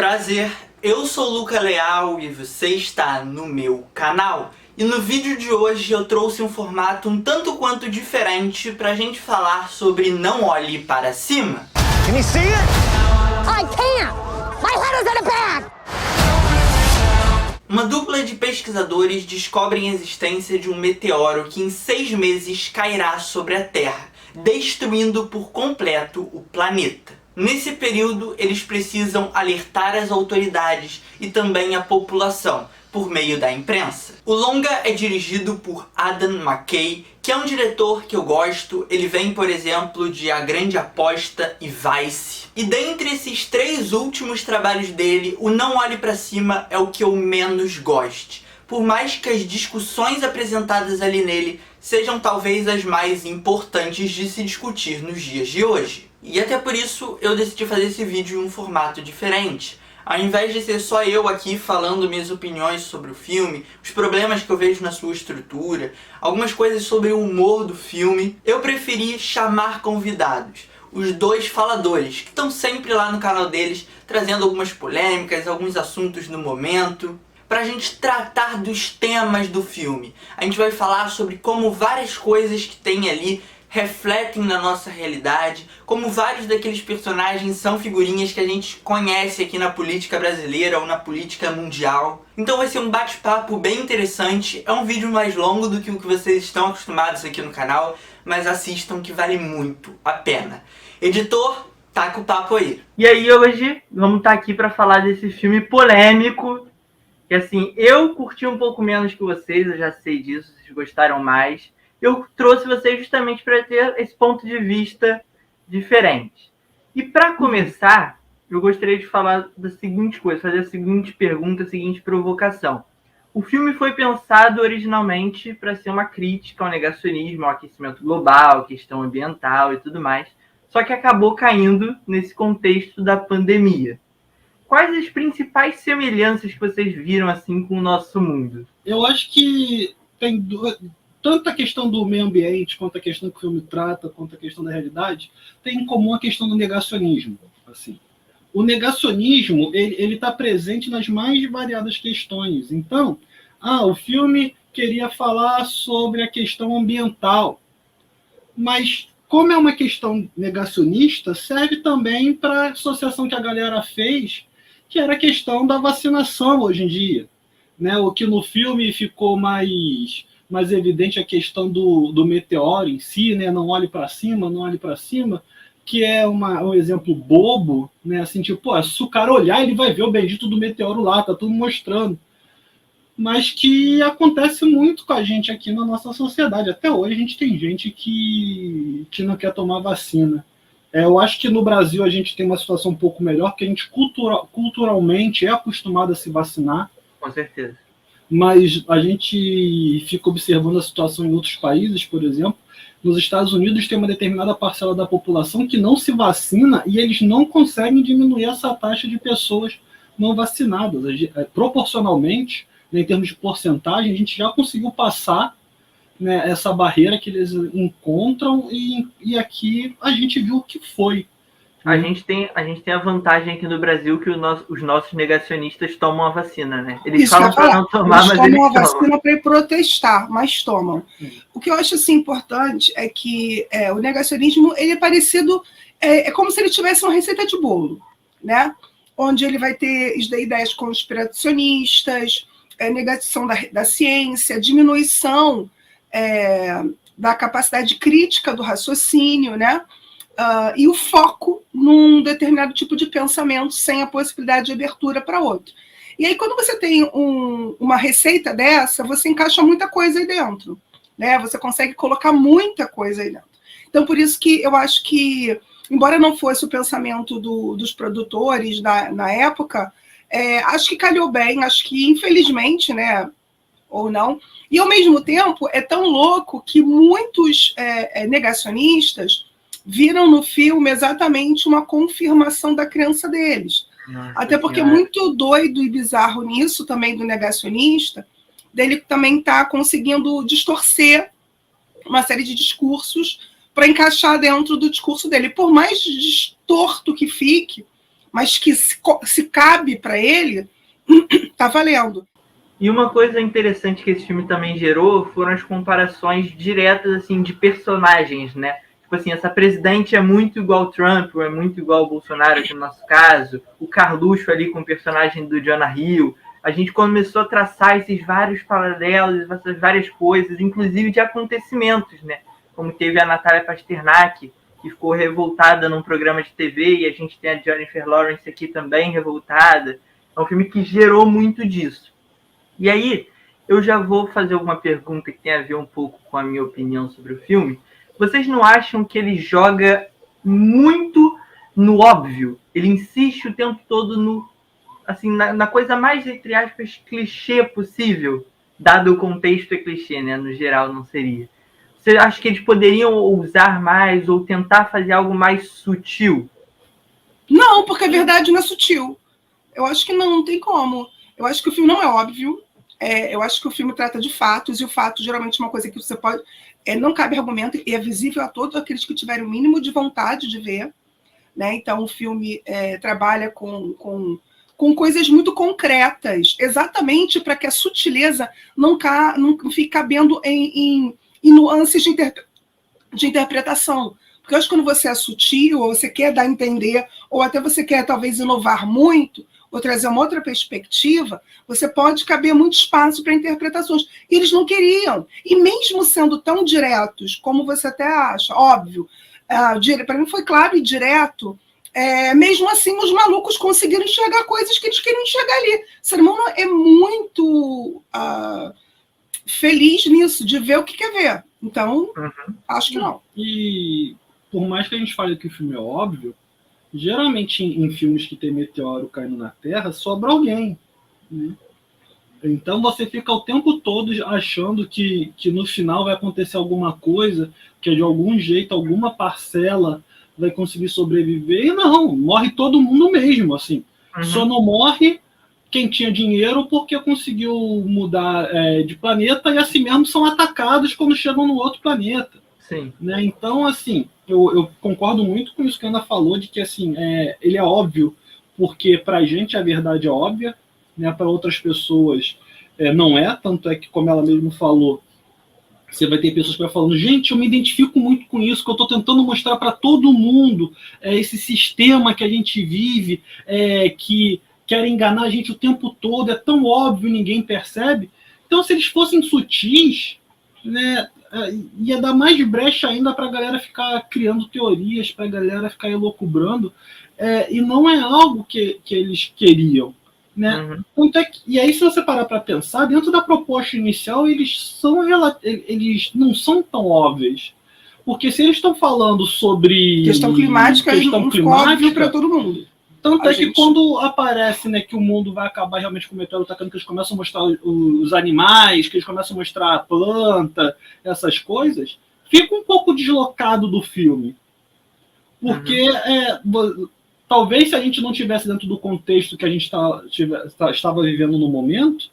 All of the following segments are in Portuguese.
Prazer, eu sou o Luca Leal e você está no meu canal. E no vídeo de hoje eu trouxe um formato um tanto quanto diferente pra gente falar sobre Não Olhe Para Cima. Can you see it? I can't! My head is in a bag! Uma dupla de pesquisadores descobrem a existência de um meteoro que em 6 meses cairá sobre a Terra, destruindo por completo o planeta. Nesse período, eles precisam alertar as autoridades e também a população, por meio da imprensa. O longa é dirigido por Adam McKay, que é um diretor que eu gosto. Ele vem, por exemplo, de A Grande Aposta e Vice. E dentre esses 3 últimos trabalhos dele, o Não Olhe Para Cima é o que eu menos goste. Por mais que as discussões apresentadas ali nele sejam talvez as mais importantes de se discutir nos dias de hoje. E até por isso eu decidi fazer esse vídeo em um formato diferente. Ao invés de ser só eu aqui falando minhas opiniões sobre o filme, os problemas que eu vejo na sua estrutura, algumas coisas sobre o humor do filme, eu preferi chamar convidados. Os 2 faladores, que estão sempre lá no canal deles, trazendo algumas polêmicas, alguns assuntos do momento, pra gente tratar dos temas do filme. A gente vai falar sobre como várias coisas que tem ali refletem na nossa realidade, como vários daqueles personagens são figurinhas que a gente conhece aqui na política brasileira ou na política mundial. Então vai ser um bate-papo bem interessante. É um vídeo mais longo do que o que vocês estão acostumados aqui no canal, mas assistam que vale muito a pena. Editor, taca o papo aí. E aí hoje vamos estar aqui para falar desse filme polêmico, que assim, eu curti um pouco menos que vocês, eu já sei disso, vocês gostaram mais. Eu trouxe vocês justamente para ter esse ponto de vista diferente. E para começar, eu gostaria de falar da seguinte coisa, fazer a seguinte pergunta, a seguinte provocação. O filme foi pensado originalmente para ser uma crítica ao negacionismo, ao aquecimento global, questão ambiental e tudo mais, só que acabou caindo nesse contexto da pandemia. Quais as principais semelhanças que vocês viram assim com o nosso mundo? Eu acho que tem tanto a questão do meio ambiente, quanto a questão que o filme trata, quanto a questão da realidade, tem em comum a questão do negacionismo. Assim. O negacionismo ele está presente nas mais variadas questões. Então, o filme queria falar sobre a questão ambiental, mas como é uma questão negacionista, serve também para a associação que a galera fez, que era a questão da vacinação hoje em dia. Né? O que no filme ficou mais evidente a questão do meteoro em si, né? Não olhe para cima, não olhe para cima, que é um exemplo bobo, né? Assim, tipo, se o cara olhar, ele vai ver o bendito do meteoro lá, tá tudo mostrando. Mas que acontece muito com a gente aqui na nossa sociedade. Até hoje a gente tem gente que não quer tomar vacina. Eu acho que no Brasil a gente tem uma situação um pouco melhor, porque a gente culturalmente é acostumado a se vacinar. Com certeza. Mas a gente fica observando a situação em outros países, por exemplo. Nos Estados Unidos tem uma determinada parcela da população que não se vacina e eles não conseguem diminuir essa taxa de pessoas não vacinadas. Proporcionalmente, né, em termos de porcentagem, a gente já conseguiu passar, né, essa barreira que eles encontram e aqui a gente viu o que foi. A gente tem a vantagem aqui no Brasil que os nossos negacionistas tomam a vacina, né? Eles falam para não tomar, mas eles tomam a vacina para ir protestar, mas tomam. O que eu acho assim, importante é que o negacionismo ele é parecido, é como se ele tivesse uma receita de bolo, né? Onde ele vai ter ideias conspiracionistas, negação da ciência, diminuição da capacidade crítica do raciocínio, né? E o foco num determinado tipo de pensamento sem a possibilidade de abertura para outro. E aí, quando você tem uma receita dessa, você encaixa muita coisa aí dentro, né? Você consegue colocar muita coisa aí dentro. Então, por isso que eu acho que, embora não fosse o pensamento dos produtores na época, acho que calhou bem, acho que, infelizmente, né, ou não, e, ao mesmo tempo, é tão louco que muitos negacionistas viram no filme exatamente uma confirmação da crença deles. Nossa, até porque é muito doido e bizarro nisso também do negacionista, dele também tá conseguindo distorcer uma série de discursos para encaixar dentro do discurso dele. Por mais distorto que fique, mas que se cabe para ele, tá valendo. E uma coisa interessante que esse filme também gerou foram as comparações diretas, assim, de personagens, né? Tipo assim, essa presidente é muito igual ao Trump, ou é muito igual ao Bolsonaro, aqui no nosso caso. O Carluxo ali com o personagem do Jonah Hill. A gente começou a traçar esses vários paralelos, essas várias coisas, inclusive de acontecimentos, né? Como teve a Natália Pasternak, que ficou revoltada num programa de TV, e a gente tem a Jennifer Lawrence aqui também revoltada. É um filme que gerou muito disso. E aí, eu já vou fazer alguma pergunta que tem a ver um pouco com a minha opinião sobre o filme. Vocês não acham que ele joga muito no óbvio? Ele insiste o tempo todo no, assim, na coisa mais, entre aspas, clichê possível, dado o contexto é clichê, né? No geral, não seria. Você acha que eles poderiam ousar mais ou tentar fazer algo mais sutil? Não, porque a verdade não é sutil. Eu acho que não tem como. Eu acho que o filme não é óbvio. Eu acho que o filme trata de fatos, e o fato geralmente é uma coisa que você pode... não cabe argumento, e é visível a todos aqueles que tiverem o mínimo de vontade de ver. Né? Então, o filme trabalha com coisas muito concretas, exatamente para que a sutileza não fique cabendo em nuances de interpretação. Porque eu acho que quando você é sutil, ou você quer dar a entender, ou até você quer talvez inovar muito, ou trazer uma outra perspectiva, você pode caber muito espaço para interpretações. E eles não queriam. E mesmo sendo tão diretos, como você até acha, óbvio, para mim foi claro e direto, mesmo assim os malucos conseguiram enxergar coisas que eles queriam enxergar ali. O ser humano é muito feliz nisso, de ver o que quer ver. Então, acho que não. E por mais que a gente fale que o filme é óbvio, geralmente em filmes que tem meteoro caindo na Terra, sobra alguém. Né? Então você fica o tempo todo achando que no final vai acontecer alguma coisa, que de algum jeito, alguma parcela vai conseguir sobreviver. E não, morre todo mundo mesmo. Assim. Só não morre quem tinha dinheiro porque conseguiu mudar de planeta, e assim mesmo são atacados quando chegam no outro planeta. Sim. Né? Então, assim, eu concordo muito com isso que a Ana falou, de que assim, ele é óbvio, porque para a gente a verdade é óbvia, né? Para outras pessoas não é, tanto é que, como ela mesmo falou, você vai ter pessoas que vão falando, gente, eu me identifico muito com isso, que eu estou tentando mostrar para todo mundo esse sistema que a gente vive, que quer enganar a gente o tempo todo, é tão óbvio, ninguém percebe. Então, se eles fossem sutis, né, ia dar mais brecha ainda para a galera ficar criando teorias, para a galera ficar elucubrando, e não é algo que eles queriam. Né? E aí, se você parar para pensar, dentro da proposta inicial, eles não são tão óbvios. Porque se eles estão falando sobre questão climática, não ficou óbvio para todo mundo. Tanto que quando aparece, né, que o mundo vai acabar realmente com o meteoro atacando, que eles começam a mostrar os animais, que eles começam a mostrar a planta, essas coisas, fica um pouco deslocado do filme. Porque talvez se a gente não tivesse dentro do contexto que a gente estava vivendo no momento,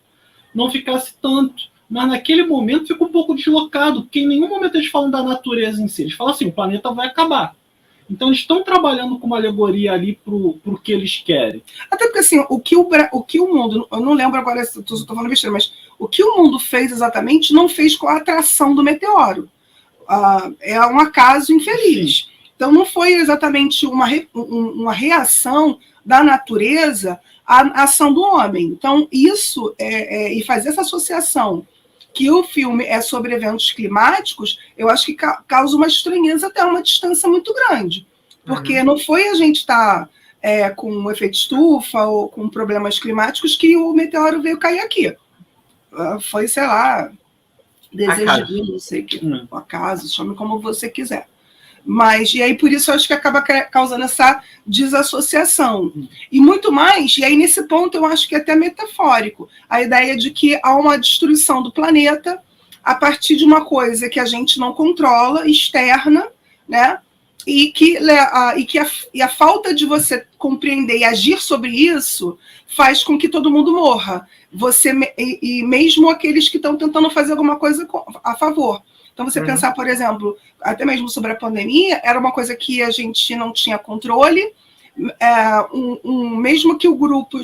não ficasse tanto. Mas naquele momento fica um pouco deslocado, porque em nenhum momento eles falam da natureza em si. Eles falam assim, o planeta vai acabar. Então eles estão trabalhando com uma alegoria ali pro que eles querem. Até porque assim, o que o mundo, eu não lembro agora se estou falando besteira, mas o que o mundo fez exatamente não fez com a atração do meteoro. É um acaso infeliz. Sim. Então não foi exatamente uma reação da natureza à ação do homem. Então isso, e fazer essa associação que o filme é sobre eventos climáticos, eu acho que causa uma estranheza até uma distância muito grande. Porque não foi a gente estar com um efeito estufa ou com problemas climáticos que o meteoro veio cair aqui. Foi, sei lá, desejo de Deus, não sei o que, acaso, chame como você quiser. Mas, e aí por isso eu acho que acaba causando essa desassociação. E muito mais, e aí nesse ponto eu acho que é até metafórico, a ideia de que há uma destruição do planeta a partir de uma coisa que a gente não controla, externa, né? E a falta de você compreender e agir sobre isso faz com que todo mundo morra. E mesmo aqueles que estão tentando fazer alguma coisa a favor. Então, você pensar, por exemplo, até mesmo sobre a pandemia, era uma coisa que a gente não tinha controle, mesmo que o grupo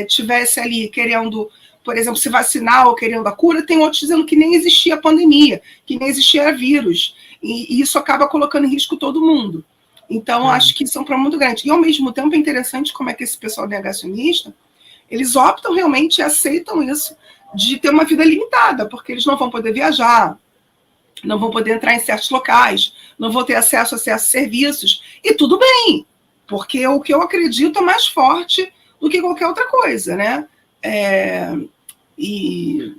tivesse ali querendo, por exemplo, se vacinar ou querendo a cura, tem outros dizendo que nem existia pandemia, que nem existia vírus, e isso acaba colocando em risco todo mundo. Então, acho que isso é um problema muito grande. E, ao mesmo tempo, é interessante como é que esse pessoal negacionista, eles optam realmente e aceitam isso, de ter uma vida limitada, porque eles não vão poder viajar, não vão poder entrar em certos locais, não vão ter acesso a certos serviços, e tudo bem, porque o que eu acredito é mais forte do que qualquer outra coisa, né?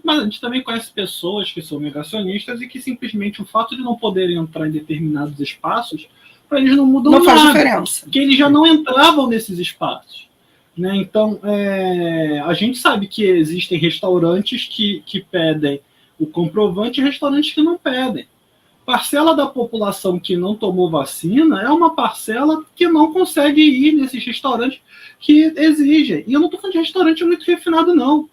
Mas a gente também conhece pessoas que são negacionistas e que simplesmente o fato de não poderem entrar em determinados espaços, para eles não mudam nada. Não faz diferença. Porque eles já não entravam nesses espaços. Né? Então, a gente sabe que existem restaurantes que pedem o comprovante e restaurantes que não pedem. Parcela da população que não tomou vacina é uma parcela que não consegue ir nesses restaurantes que exigem. E eu não estou falando de restaurante muito refinado, não.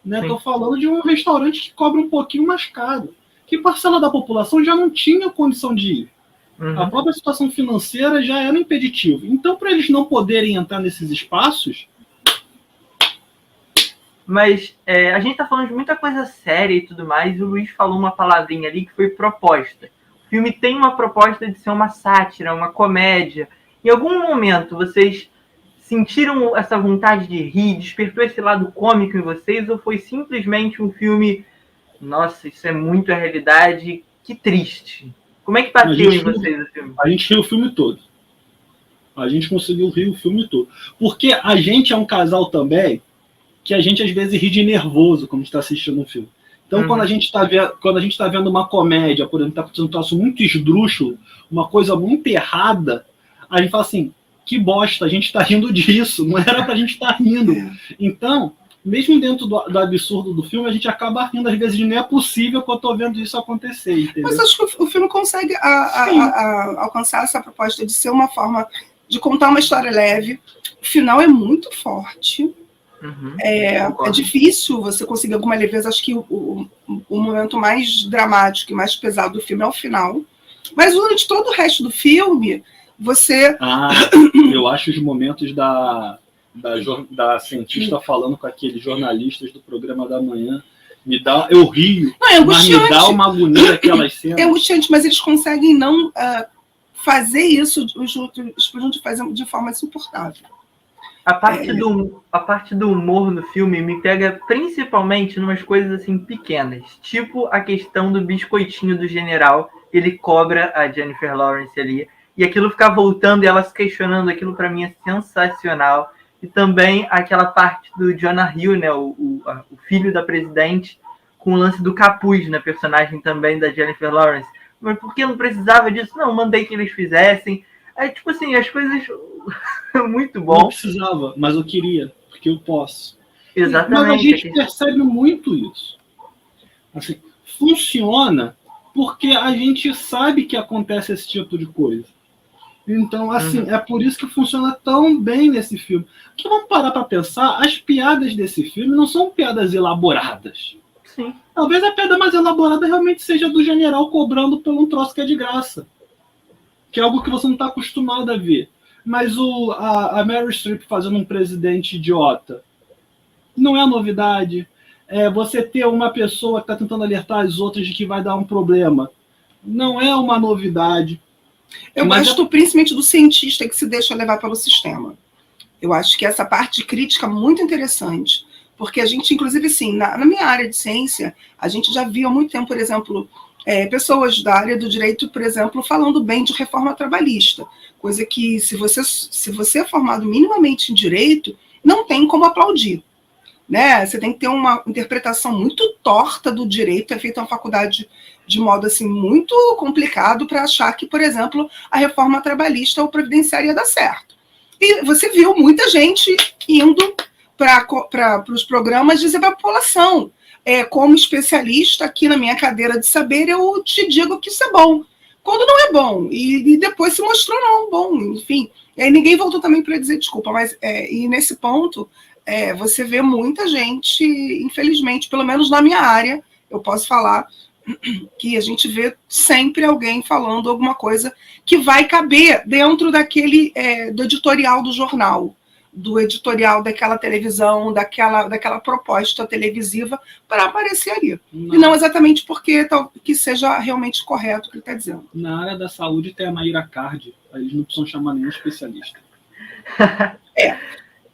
Estou falando de um restaurante que cobra um pouquinho mais caro. Que parcela da população já não tinha condição de ir. A própria situação financeira já era impeditivo. Então, para eles não poderem entrar nesses espaços... Mas a gente está falando de muita coisa séria e tudo mais, e o Luiz falou uma palavrinha ali que foi proposta. O filme tem uma proposta de ser uma sátira, uma comédia. Em algum momento, vocês sentiram essa vontade de rir, despertou esse lado cômico em vocês, ou foi simplesmente um filme, nossa, isso é muito a realidade, que triste? Como é que bateu em vocês o filme? A gente riu o filme todo. A gente conseguiu rir o filme todo. Porque a gente é um casal também que a gente às vezes ri de nervoso quando está assistindo um filme. Então, quando a gente está vendo uma comédia, por exemplo, está acontecendo um troço muito esdrúxulo, uma coisa muito errada, a gente fala assim, que bosta, a gente está rindo disso, não era para a gente estar rindo. Então, mesmo dentro do absurdo do filme, a gente acaba rindo, às vezes, de não é possível que eu estou vendo isso acontecer. Entendeu? Mas acho que o filme consegue alcançar essa proposta de ser uma forma de contar uma história leve. O final é muito forte. É difícil você conseguir alguma leveza. Acho que o momento mais dramático e mais pesado do filme é o final. Mas durante todo o resto do filme, você... eu acho os momentos da cientista falando com aqueles jornalistas do programa da manhã, eu rio, mas me dá uma agonia aquelas cenas. É angustiante, mas eles conseguem não fazer isso de forma insuportável. A parte do humor no filme me pega principalmente em umas coisas assim pequenas, tipo a questão do biscoitinho do general, ele cobra a Jennifer Lawrence ali, e aquilo ficar voltando e ela se questionando, aquilo para mim é sensacional. E também aquela parte do Jonah Hill, né, o filho da presidente, com o lance do capuz, né, personagem também da Jennifer Lawrence. Mas por que não precisava disso? Não, mandei que eles fizessem. Tipo assim, as coisas... muito bom. Não precisava, mas eu queria, porque eu posso. Exatamente. Mas a gente percebe muito isso. Assim, funciona porque a gente sabe que acontece esse tipo de coisa. Então, assim, é por isso que funciona tão bem nesse filme. Porque vamos parar para pensar, as piadas desse filme não são piadas elaboradas. Sim. Talvez a piada mais elaborada realmente seja do general cobrando por um troço que é de graça. Que é algo que você não está acostumado a ver. Mas a Meryl Streep fazendo um presidente idiota não é novidade. Você ter uma pessoa que está tentando alertar as outras de que vai dar um problema não é uma novidade. Eu gosto principalmente do cientista que se deixa levar pelo sistema. Eu acho que essa parte de crítica é muito interessante, porque a gente, inclusive, assim, na minha área de ciência, a gente já viu há muito tempo, por exemplo, pessoas da área do direito, por exemplo, falando bem de reforma trabalhista, coisa que, se você é formado minimamente em direito, não tem como aplaudir. Né? Você tem que ter uma interpretação muito torta do direito, é feita uma faculdade de modo assim, muito complicado para achar que, por exemplo, a reforma trabalhista ou previdenciária ia dar certo. E você viu muita gente indo para os programas dizer para a população, como especialista aqui na minha cadeira de saber, eu te digo que isso é bom. Quando não é bom, e depois se mostrou não bom, enfim. E aí ninguém voltou também para dizer desculpa, mas e nesse ponto, você vê muita gente, infelizmente, pelo menos na minha área, eu posso falar, que a gente vê sempre alguém falando alguma coisa que vai caber dentro daquele do editorial do jornal, do editorial daquela televisão, daquela proposta televisiva para aparecer ali. E não exatamente porque que seja realmente correto o que ele está dizendo. Na área da saúde tem a Mayra Card, eles não precisam chamar nenhum especialista.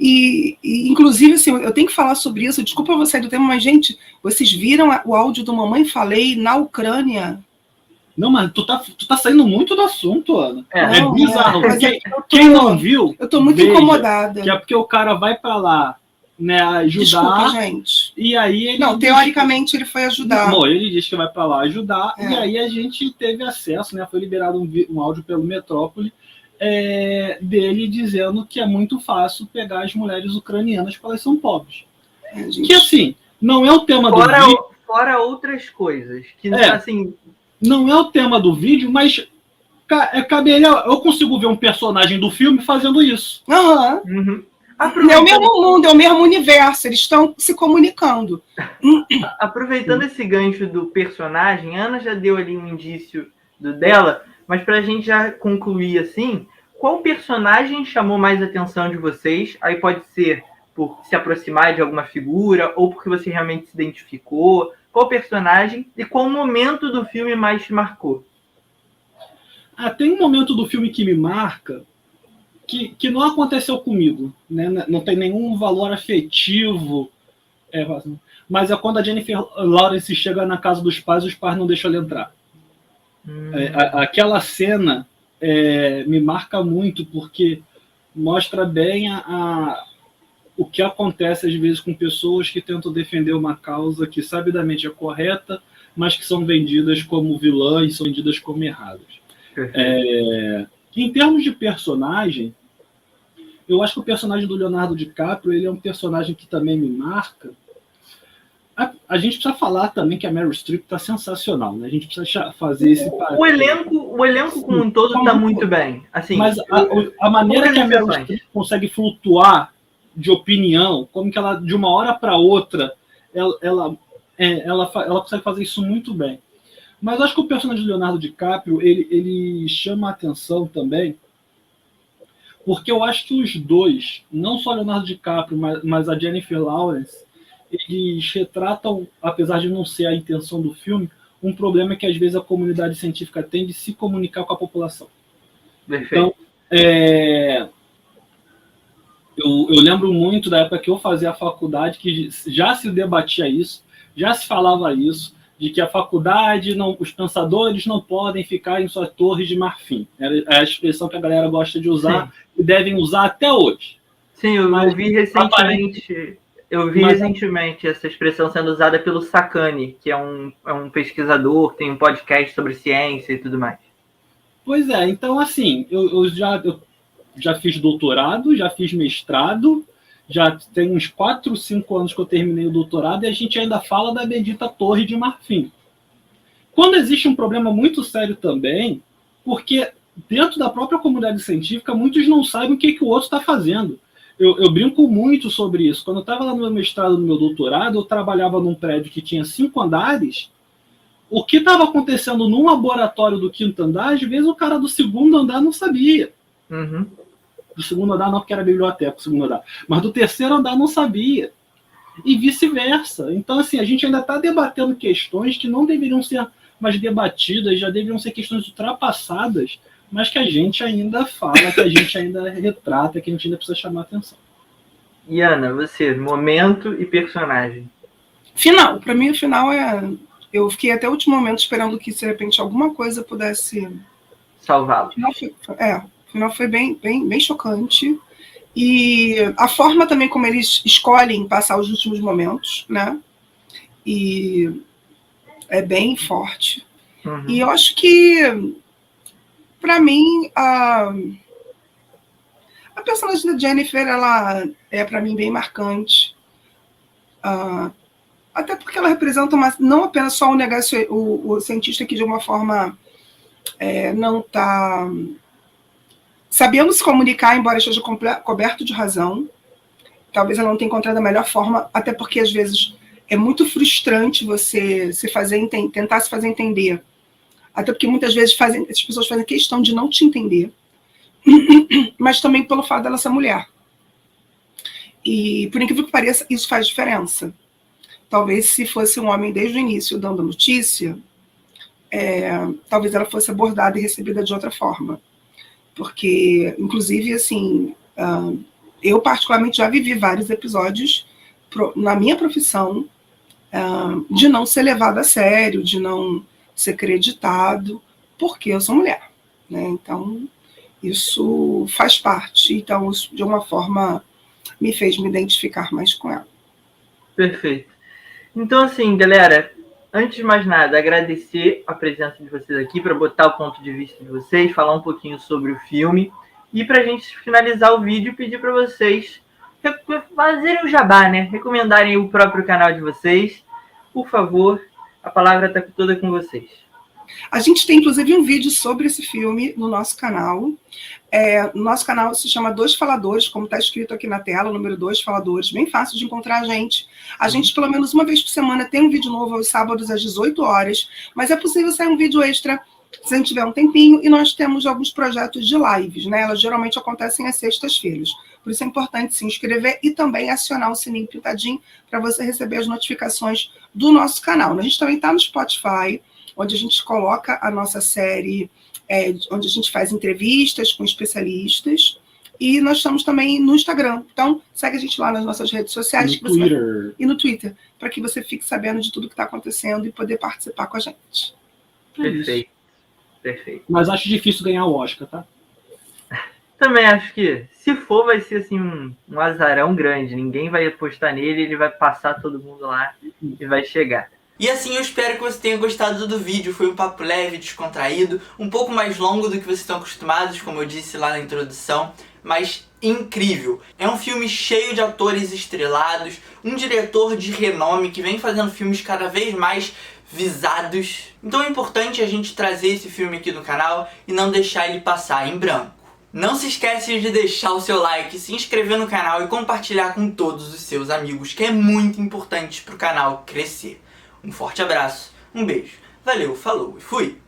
Inclusive, assim, eu tenho que falar sobre isso, desculpa você sair do tema, mas, gente, vocês viram o áudio do Mamãe Falei na Ucrânia? Não, mas tu tá saindo muito do assunto, Ana. Não, bizarro. mas Quem não viu, eu tô muito veja, incomodada. que é porque o cara vai pra lá, né, ajudar. Desculpa, gente. E aí ele não, teoricamente ele foi ajudar. Bom, ele diz que vai pra lá ajudar, e aí a gente teve acesso, né, foi liberado um áudio pelo Metrópole, dele dizendo que é muito fácil pegar as mulheres ucranianas porque elas são pobres. Que assim, não é o tema do vídeo. Fora outras coisas. Que, assim, não é o tema do vídeo, mas caberia, eu consigo ver um personagem do filme fazendo isso. Uhum. É o mesmo mundo, é o mesmo universo, eles estão se comunicando. Aproveitando esse gancho do personagem, a Ana já deu ali um indício dela, mas para a gente já concluir assim, qual personagem chamou mais a atenção de vocês? Aí pode ser por se aproximar de alguma figura, ou porque você realmente se identificou. Qual personagem e qual momento do filme mais te marcou? Tem um momento do filme que me marca que não aconteceu comigo, né? Não tem nenhum valor afetivo, mas é quando a Jennifer Lawrence chega na casa dos pais e os pais não deixam ela entrar. Aquela cena me marca muito, porque mostra bem o que acontece às vezes com pessoas que tentam defender uma causa que sabidamente é correta, mas que são vendidas como vilãs, são vendidas como erradas. Em termos de personagem, eu acho que o personagem do Leonardo DiCaprio ele é um personagem que também me marca. A gente precisa falar também que a Meryl Streep está sensacional, né? A gente precisa fazer esse... O elenco como um todo está muito bem. Assim, mas a maneira que a Meryl Streep consegue flutuar de opinião, como que ela, de uma hora para outra, ela consegue fazer isso muito bem. Mas eu acho que o personagem do Leonardo DiCaprio, ele chama a atenção também, porque eu acho que os dois, não só o Leonardo DiCaprio, mas a Jennifer Lawrence, eles retratam, apesar de não ser a intenção do filme, um problema que às vezes a comunidade científica tem de se comunicar com a população. Perfeito. Então, eu lembro muito da época que eu fazia a faculdade, que já se debatia isso, já se falava isso, de que a faculdade, os pensadores não podem ficar em suas torres de marfim. É a expressão que a galera gosta de usar e devem usar até hoje. Sim, eu vi recentemente essa expressão sendo usada pelo Sacani, que é um pesquisador, tem um podcast sobre ciência e tudo mais. Pois é, então assim, eu já fiz doutorado, já fiz mestrado, já tem uns 4, 5 anos que eu terminei o doutorado e a gente ainda fala da bendita Torre de Marfim. Quando existe um problema muito sério também, porque dentro da própria comunidade científica, muitos não sabem o que o outro está fazendo. Eu brinco muito sobre isso. Quando eu estava lá no meu mestrado, no meu doutorado, eu trabalhava num prédio que tinha 5 andares. O que estava acontecendo num laboratório do 5º andar, às vezes o cara do 2º andar não sabia. Uhum. Do 2º andar não, porque era biblioteca, do 2º andar. Mas do 3º andar não sabia. E vice-versa. Então, assim, a gente ainda está debatendo questões que não deveriam ser mais debatidas, já deveriam ser questões ultrapassadas, mas que a gente ainda fala, que a gente ainda retrata, que a gente ainda precisa chamar atenção. E Ana, você, momento e personagem? Final. Para mim, o final é... Eu fiquei até o último momento esperando que, de repente, alguma coisa pudesse... Salvá-lo. O final foi bem chocante. E a forma também como eles escolhem passar os últimos momentos, né? E é bem forte. Uhum. E eu acho que, para mim, a personagem da Jennifer, ela é, para mim, bem marcante. Até porque ela representa não apenas só o cientista que, de uma forma, não está... sabendo se comunicar, embora esteja coberto de razão. Talvez ela não tenha encontrado a melhor forma, até porque, às vezes, é muito frustrante você tentar se fazer entender. Até porque muitas vezes as pessoas fazem questão de não te entender, mas também pelo fato dela ser mulher. E, por incrível que pareça, isso faz diferença. Talvez se fosse um homem desde o início dando a notícia, talvez ela fosse abordada e recebida de outra forma. Porque, inclusive, assim, eu particularmente já vivi vários episódios na minha profissão de não ser levado a sério, de não ser acreditado, porque eu sou mulher, né? Então, isso faz parte. Então, isso, de alguma forma, me fez me identificar mais com ela. Perfeito. Então, assim, galera, antes de mais nada, agradecer a presença de vocês aqui para botar o ponto de vista de vocês, falar um pouquinho sobre o filme e para a gente finalizar o vídeo, pedir para vocês fazerem o jabá, né? Recomendarem o próprio canal de vocês. Por favor, a palavra está toda com vocês. A gente tem, inclusive, um vídeo sobre esse filme no nosso canal. Nosso canal se chama Dois Faladores, como está escrito aqui na tela, o número 2 Faladores, bem fácil de encontrar a gente. A gente, pelo menos uma vez por semana, tem um vídeo novo aos sábados às 18 horas, mas é possível sair um vídeo extra se a gente tiver um tempinho, e nós temos alguns projetos de lives, né? Elas geralmente acontecem às sextas-feiras. Por isso é importante se inscrever e também acionar o sininho pintadinho para você receber as notificações do nosso canal. A gente também está no Spotify, onde a gente coloca a nossa série, onde a gente faz entrevistas com especialistas, e nós estamos também no Instagram. Então, segue a gente lá nas nossas redes sociais. E no Twitter, para que você fique sabendo de tudo que está acontecendo e poder participar com a gente. Perfeito. Perfeito. Mas acho difícil ganhar o Oscar, tá? Também acho que, se for, vai ser assim um azarão grande. Ninguém vai apostar nele, ele vai passar todo mundo lá e vai chegar. E assim, eu espero que você tenha gostado do vídeo. Foi um papo leve, descontraído, um pouco mais longo do que vocês estão acostumados, como eu disse lá na introdução, mas incrível. É um filme cheio de atores estrelados, um diretor de renome que vem fazendo filmes cada vez mais visados. Então é importante a gente trazer esse filme aqui no canal e não deixar ele passar em branco. Não se esquece de deixar o seu like, se inscrever no canal e compartilhar com todos os seus amigos, que é muito importante para o canal crescer. Um forte abraço, um beijo, valeu, falou e fui!